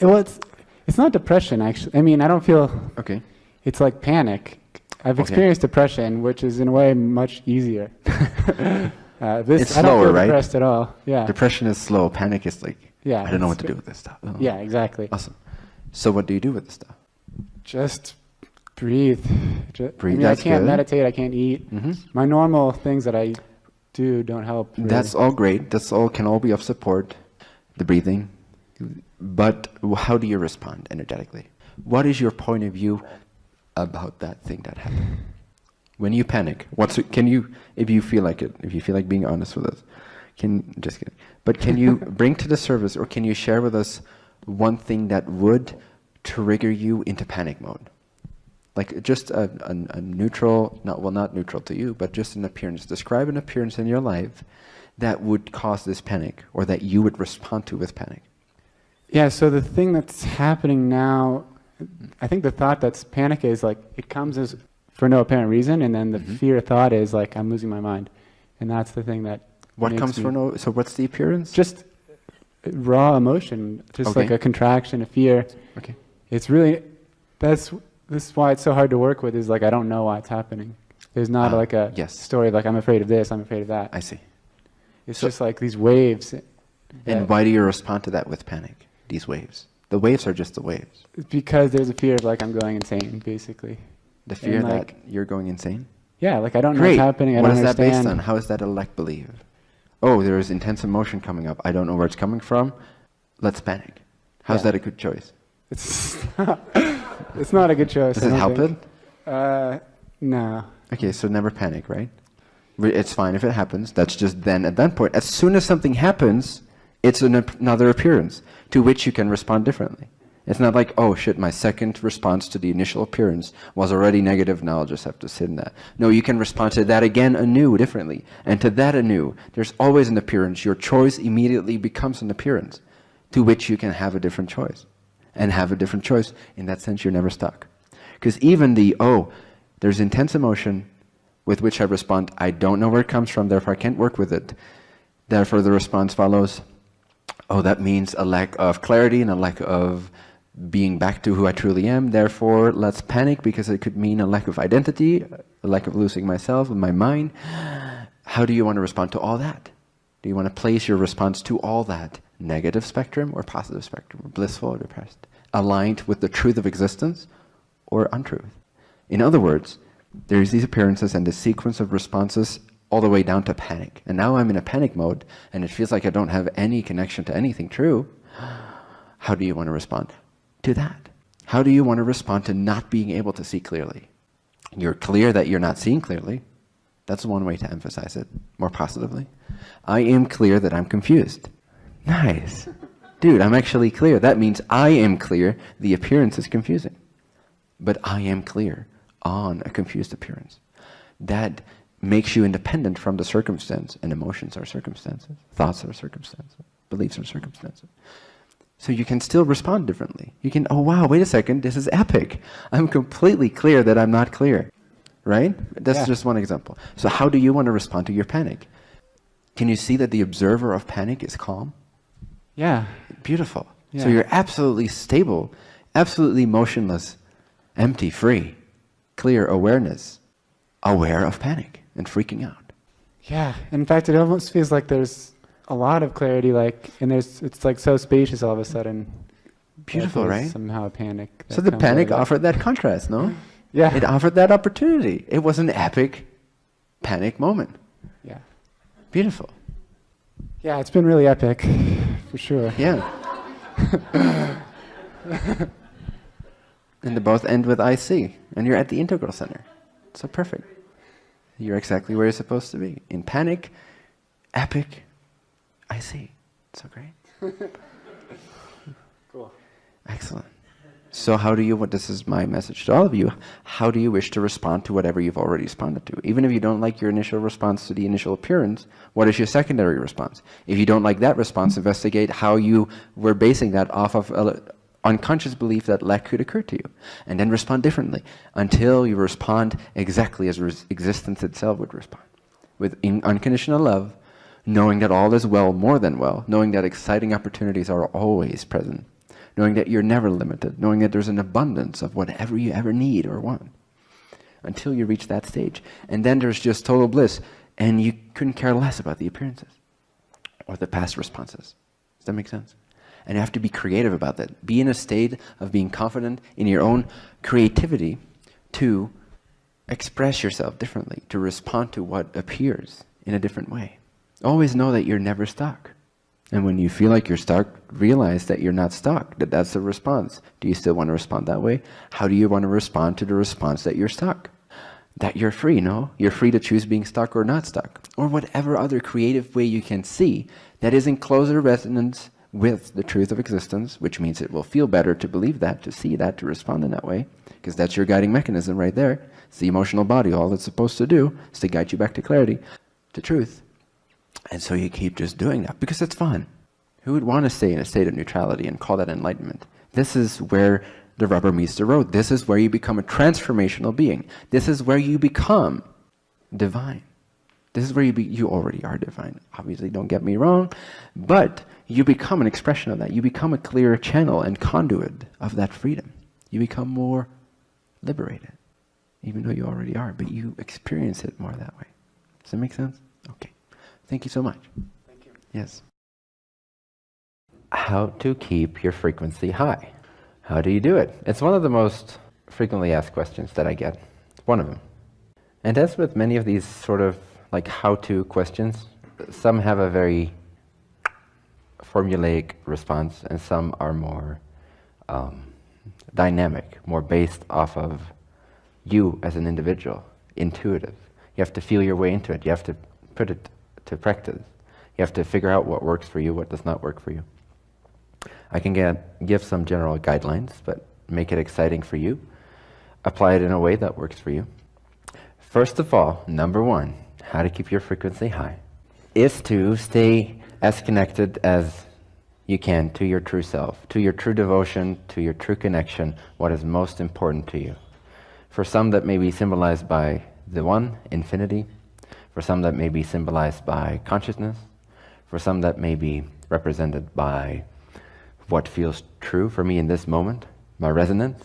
well, it's not depression, actually. I mean, I don't feel... Okay. It's like panic. I've experienced depression, which is in a way much easier. It's I don't slower, feel right? depressed at all. Yeah. Depression is slow. Panic is like, Yeah, I don't know what to do with this stuff. Yeah, exactly. Awesome. So what do you do with this stuff? Just breathe. Breathe, I mean, that's I can't good. meditate. I can't eat. My normal things that I do don't help. Really. That's all great. That's all can all be of support. The breathing. But how do you respond energetically? What is your point of view about that thing that happened? When you panic, if you feel like it, if you feel like being honest with us, just kidding. But can you bring to the service, or can you share with us one thing that would trigger you into panic mode? Like just a neutral, not neutral to you, but just an appearance. Describe an appearance in your life that would cause this panic, or that you would respond to with panic. Yeah, so the thing that's happening now, I think the thought that's panic is like, it comes as for no apparent reason, and then the fear thought is like, I'm losing my mind. And that's the thing that What comes for no, so what's the appearance? Just raw emotion, just like a contraction, a fear. Okay. It's really, this is why it's so hard to work with, is like, I don't know why it's happening. There's not like a story like, I'm afraid of this, I'm afraid of that. I see. It's just like these waves. And why do you respond to that with panic, these waves? The waves are just the waves. Because there's a fear of like, I'm going insane, basically. The fear like, that you're going insane? Yeah, like I don't know what's happening, I don't understand. What is that based on? How is that a lack belief? Oh, there is intense emotion coming up. I don't know where it's coming from. Let's panic. How's that a good choice? It's not a good choice. Does it help it? No. Okay, so never panic, right? It's fine if it happens. That's just then at that point. As soon as something happens, it's another appearance to which you can respond differently. It's not like, oh shit, my second response to the initial appearance was already negative, now I'll just have to sit in that. No, you can respond to that again anew, differently. And to that anew, there's always an appearance. Your choice immediately becomes an appearance to which you can have a different choice. And have a different choice. In that sense, you're never stuck. Because even there's intense emotion with which I respond, I don't know where it comes from, therefore I can't work with it. Therefore the response follows, oh, that means a lack of clarity and a lack of being back to who I truly am, therefore let's panic, because it could mean a lack of identity, a lack of losing myself and my mind. How do you want to respond to all that? Do you want to place your response to all that negative spectrum or positive spectrum, or blissful or depressed, aligned with the truth of existence or untruth? In other words, there's these appearances and the sequence of responses all the way down to panic. And now I'm in a panic mode and it feels like I don't have any connection to anything true. How do you want to respond to that? How do you want to respond to not being able to see clearly? You're clear that you're not seeing clearly. That's one way to emphasize it more positively. I am clear that I'm confused. Nice. Dude, I'm actually clear. That means I am clear the appearance is confusing. But I am clear on a confused appearance. That makes you independent from the circumstance, and emotions are circumstances, thoughts are circumstances, beliefs are circumstances. So you can still respond differently. You can, oh wow, wait a second, this is epic. I'm completely clear that I'm not clear, right? That's just one example. So how do you want to respond to your panic? Can you see that the observer of panic is calm? Yeah. Beautiful. Yeah. So you're absolutely stable, absolutely motionless, empty, free, clear awareness, aware of panic and freaking out. Yeah. In fact, it almost feels like there's a lot of clarity, and it's like so spacious all of a sudden. Beautiful, right? Somehow a panic. So the panic offered that contrast, no? Yeah. It offered that opportunity. It was an epic panic moment. Yeah. Beautiful. Yeah, it's been really epic, for sure. Yeah. And they both end with I see. And you're at the integral center. So perfect. You're exactly where you're supposed to be. In panic, epic, I see. So great. Cool. Excellent. So how do you, this is my message to all of you, how do you wish to respond to whatever you've already responded to? Even if you don't like your initial response to the initial appearance, what is your secondary response? If you don't like that response, investigate how you were basing that off of an unconscious belief that lack could occur to you. And then respond differently until you respond exactly as existence itself would respond. With unconditional love, knowing that all is well, more than well, knowing that exciting opportunities are always present, knowing that you're never limited, knowing that there's an abundance of whatever you ever need or want, until you reach that stage. And then there's just total bliss, and you couldn't care less about the appearances or the past responses. Does that make sense? And you have to be creative about that. Be in a state of being confident in your own creativity to express yourself differently, to respond to what appears in a different way. Always know that you're never stuck. And when you feel like you're stuck, realize that you're not stuck, that that's a response. Do you still want to respond that way? How do you want to respond to the response that you're stuck? That you're free, no? You're free to choose being stuck or not stuck. Or whatever other creative way you can see that is in closer resonance with the truth of existence, which means it will feel better to believe that, to see that, to respond in that way, because that's your guiding mechanism right there. It's the emotional body. All it's supposed to do is to guide you back to clarity, to truth. And so you keep just doing that because it's fun. Who would want to stay in a state of neutrality and call that enlightenment? This is where the rubber meets the road. This is where you become a transformational being. This is where you become divine. This is where you already are divine. Obviously, don't get me wrong, but you become an expression of that. You become a clearer channel and conduit of that freedom. You become more liberated, even though you already are, but you experience it more that way. Does that make sense? Okay. Thank you so much. Thank you. Yes. How to keep your frequency high. How do you do it? It's one of the most frequently asked questions that I get. One of them. And as with many of these sort of like how-to questions, some have a very formulaic response and some are more dynamic, more based off of you as an individual, intuitive. You have to feel your way into it. You have to put it to practice. You have to figure out what works for you, what does not work for you. I can give some general guidelines, but make it exciting for you. Apply it in a way that works for you. First of all, number one, how to keep your frequency high, is to stay as connected as you can to your true self, to your true devotion, to your true connection, what is most important to you. For some that may be symbolized by the one, infinity. For some that may be symbolized by consciousness. For some that may be represented by what feels true for me in this moment, my resonance.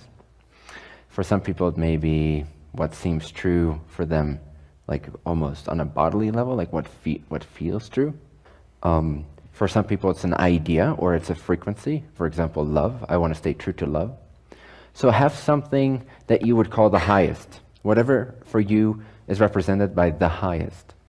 For some people it may be what seems true for them, like almost on a bodily level, like what feels true. For some people it's an idea or it's a frequency. For example, love. I want to stay true to love. So have something that you would call the highest. Whatever for you is represented by the highest.